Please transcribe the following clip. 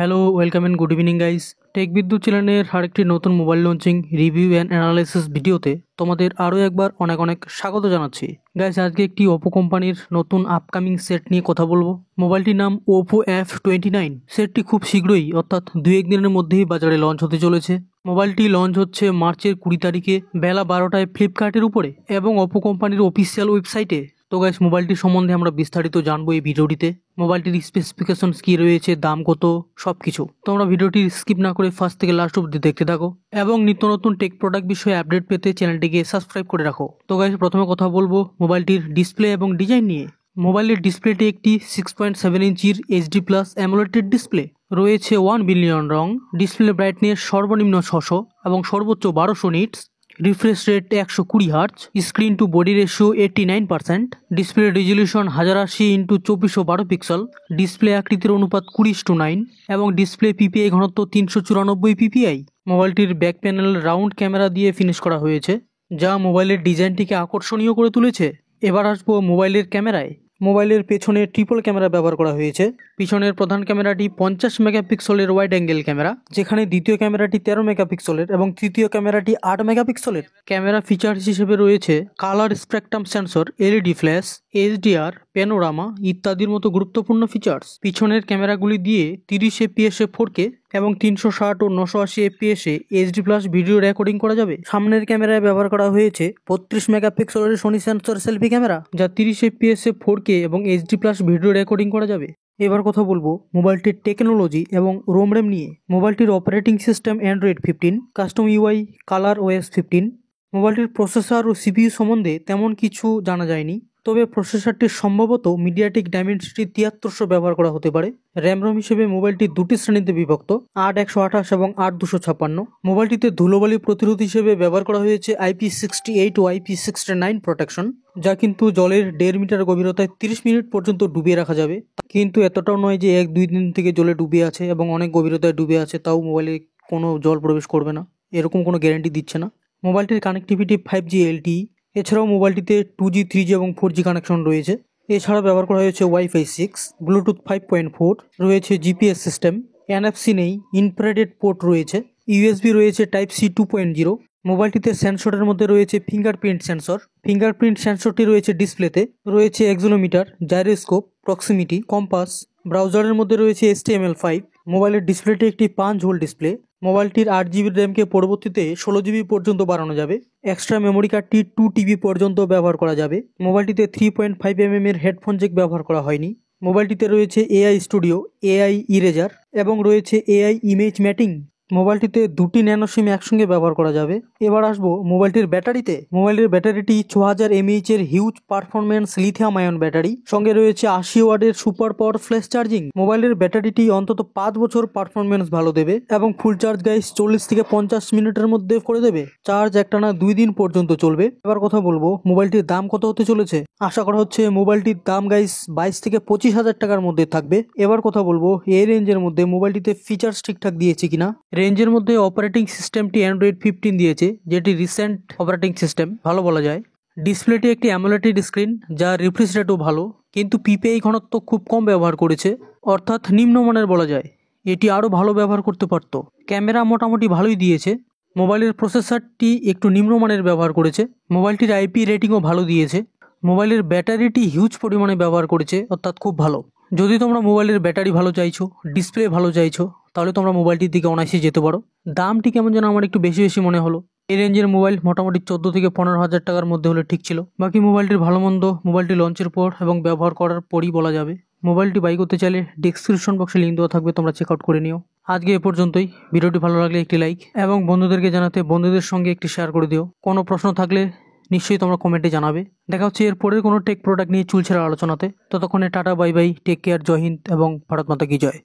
Hello, welcome and good evening guys. Tech Bidyut চ্যানেলের আরেকটি নতুন mobile launching review and analysis ভিডিওতে তোমাদের আরও একবার অনেক অনেক স্বাগত জানাচ্ছি। গাইস, আজকে একটি ওপো কোম্পানির নতুন আপকামিং সেট নিয়ে কথা বলবো। মোবাইলটির নাম ওপো F29। সেটটি খুব শীঘ্রই অর্থাৎ 2-1 দিনের মধ্যেই বাজারে লঞ্চ হতে চলেছে। মোবাইলটি লঞ্চ হচ্ছে মার্চের 20 তারিখে বেলা 12টায় ফ্লিপকার্টের উপরে এবং ওপো কোম্পানির অফিসিয়াল ওয়েবসাইটে। তো গাইস, মোবাইলটির সম্বন্ধে আমরা বিস্তারিত জানবো এই ভিডিওটিতে। মোবাইলটির স্পেসিফিকেশনস কী রয়েছে, দাম কত, সব কিছু। তোমরা ভিডিওটি স্কিপ না করে ফার্স্ট থেকে লাস্ট অবধি দেখতে থাকো এবং নিত্য নতুন টেক প্রোডাক্ট বিষয়ে আপডেট পেতে চ্যানেলটিকে সাবস্ক্রাইব করে রাখো। তো গাইস, প্রথমে কথা বলবো মোবাইলটির ডিসপ্লে এবং ডিজাইন নিয়ে। মোবাইলের ডিসপ্লেটি একটি 6.7 ইঞ্চির এইচডি প্লাস অ্যামোলেড ডিসপ্লে। রয়েছে 1 বিলিয়ন রং। ডিসপ্লে ব্রাইটনেস সর্বনিম্ন 600 এবং সর্বোচ্চ 1200 nits. Refresh rate 120 hertz. Screen to body ratio 89%। Display resolution 1080x2412 pixel. Display আকৃতির অনুপাত 20:9 এবং ডিসপ্লে পিপিআই ঘনত্ব 394 পিপিআই। মোবাইলটির ব্যাক প্যানেল রাউন্ড ক্যামেরা দিয়ে ফিনিশ করা হয়েছে, যা মোবাইলের ডিজাইনটিকে আকর্ষণীয় করে তুলেছে। এবার আসবো মোবাইলের ক্যামেরায়। মোবাইলের পেছনে ট্রিপল ক্যামেরা ব্যবহার করা হয়েছে। পিছনের প্রধান ক্যামেরাটি 50 মেগাপিক্সেলের ওয়াইড অ্যাঙ্গেল ক্যামেরা, যেখানে দ্বিতীয় ক্যামেরাটি 13 মেগাপিক্সেলের এবং তৃতীয় ক্যামেরাটি 8 মেগাপিক্সেলের। ক্যামেরা ফিচার্স হিসেবে রয়েছে colour spectrum sensor, LED flash, HDR, panorama ইত্যাদির মতো গুরুত্বপূর্ণ ফিচার্স। পিছনের ক্যামেরাগুলি দিয়ে 30 FPS 4K এবং 360 ও 980 FPS HD plus video recording করা যাবে। সামনের ক্যামেরায় ব্যবহার করা হয়েছে 32 মেগাপিক্সেলের সোনি সেন্সর সেলফি ক্যামেরা, যা 30 FPS 4K এবং এইচডি প্লাস ভিডিও রেকর্ডিং করা যাবে। এবার কথা বলবো মোবাইলটির টেকনোলজি এবং রোম র্যাম নিয়ে। মোবাইলটির operating system Android 15, custom UI Color OS 15। মোবাইলটির প্রসেসর ও সিপিইউ সম্বন্ধে তেমন কিছু জানা যায়নি, তবে প্রসেসরটি সম্ভবত মিডিয়াটেক ডাইমেনসিটি 7300 ব্যবহার করা হতে পারে। র্যাম হিসেবে মোবাইলটি দুটি শ্রেণীতে বিভক্ত, 8128 এবং 8256। মোবাইলটিতে ধুলোবালি প্রতিরোধ হিসেবে ব্যবহার করা হয়েছে IP68 ও IP69 প্রোটেকশন, যা কিন্তু জলের 1.5 মিটার গভীরতায় 30 মিনিট পর্যন্ত ডুবিয়ে রাখা যাবে। কিন্তু এতটাও নয় যে 1-2 দিন থেকে জলে ডুবে আছে এবং অনেক গভীরতায় ডুবে আছে তাও মোবাইলে কোনো জল প্রবেশ করবে না, এরকম কোনো গ্যারান্টি দিচ্ছে না। মোবাইলটির কানেক্টিভিটি 5G LTE। এছাড়াও মোবাইলটিতে 2G 3G এবং 4G কানেকশন রয়েছে। এছাড়া ব্যবহার করা হয়েছে ওয়াইফাই 6, ব্লুটুথ 5.4, রয়েছে জিপিএস সিস্টেম, NFC নেই, ইনফ্রারেড পোর্ট রয়েছে, ইউএসবি রয়েছে টাইপ সি 2.0। মোবাইলটিতে সেন্সরের মধ্যে রয়েছে ফিঙ্গারপ্রিন্ট সেন্সর। ফিঙ্গারপ্রিন্ট সেন্সরটি রয়েছে ডিসপ্লেতে। রয়েছে অ্যাক্সেলোমিটার, জাইরোস্কোপ, প্রক্সিমিটি, কম্পাস। ব্রাউজারের মধ্যে রয়েছে HTML5। মোবাইলের ডিসপ্লেটি একটি 5 হোল ডিসপ্লে। মোবাইলটির 8GB র্যামকে পরবর্তীতে 16GB পর্যন্ত বাড়ানো যাবে। এক্সট্রা মেমোরি কার্ডটি 2TB পর্যন্ত ব্যবহার করা যাবে। মোবাইলটিতে 3.5mm এর হেডফোন জ্যাক ব্যবহার করা হয়নি। মোবাইলটিতে রয়েছে AI স্টুডিও, AI ইরেজার এবং রয়েছে AI ইমেজ ম্যাটিং। মোবাইলটিতে 2টি ন্যানো সিম একসঙ্গে ব্যবহার করা যাবে। এবার আসবো মোবাইলটির ব্যাটারিতে। মোবাইলের ব্যাটারিটি 6000 mAh এর huge performance lithium ion battery, সঙ্গে রয়েছে 80 ওয়াটের সুপার পাওয়ার ফ্ল্যাশ চার্জিং। মোবাইলের ব্যাটারিটি অন্তত 5 বছর পারফরমেন্স ভালো দেবে এবং ফুল চার্জ গাইস 40 থেকে 50 মিনিটের মধ্যে করে দেবে। চার্জ একটানা 2 দিন পর্যন্ত চলবে। এবার কথা বলবো মোবাইলটির দাম কত হতে চলেছে। আশা করা হচ্ছে মোবাইলটির দাম গাইস 22 থেকে 25 হাজার টাকার মধ্যে থাকবে। এবার কথা বলবো এই রেঞ্জের মধ্যে মোবাইলটিতে ফিচার্স ঠিকঠাক দিয়েছে কিনা। রেঞ্জের মধ্যে অপারেটিং সিস্টেমটি অ্যান্ড্রয়েড 15 দিয়েছে, যেটি রিসেন্ট অপারেটিং সিস্টেম, ভালো বলা যায়। ডিসপ্লেটি একটি অ্যামোলেড স্ক্রিন, যা রিফ্রেশ রেটও ভালো, কিন্তু পিপিআই ঘনত্ব খুব কম ব্যবহার করেছে, অর্থাৎ নিম্নমানের বলা যায়। এটি আরও ভালো ব্যবহার করতে পারত। ক্যামেরা মোটামুটি ভালোই দিয়েছে। মোবাইলের প্রসেসরটি একটু নিম্নমানের ব্যবহার করেছে। মোবাইলটির আইপি রেটিংও ভালো দিয়েছে। মোবাইলের ব্যাটারিটি হিউজ পরিমাণে ব্যবহার করেছে, অর্থাৎ খুব ভালো। যদি তোমরা মোবাইলের ব্যাটারি ভালো চাইছো, ডিসপ্লে ভালো চাইছো, তাহলে তোমরা মোবাইলটির দিকে অনায়াসে যেতে পারো। দামটি কেমন যেন আমার একটু বেশি বেশি মনে হলো। এই রেঞ্জের মোবাইল মোটামুটি 14 থেকে 15 হাজার টাকার মধ্যে হলে ঠিক ছিল। বাকি মোবাইলটির ভালো মন্দ মোবাইলটি লঞ্চের পর এবং ব্যবহার করার পরই বলা যাবে। মোবাইলটি বাই করতে চাইলে ডেসক্রিপশন বক্সে লিঙ্ক দেওয়া থাকবে, তোমরা চেক আউট করে নিও। আজকে এ পর্যন্তই। ভিডিওটি ভালো লাগলে একটি লাইক এবং বন্ধুদেরকে জানাতে বন্ধুদের সঙ্গে একটি শেয়ার করে দিও। কোনো প্রশ্ন থাকলে নিশ্চয়ই তোমরা কমেন্টে জানাবে। দেখা হচ্ছে এর পরের কোনো টেক প্রোডাক্ট নিয়ে চুলছেড়া আলোচনাতে। ততক্ষণে tata, bye bye, take care, জয় হিন্দ এবং ভারত মাতা কি জয়।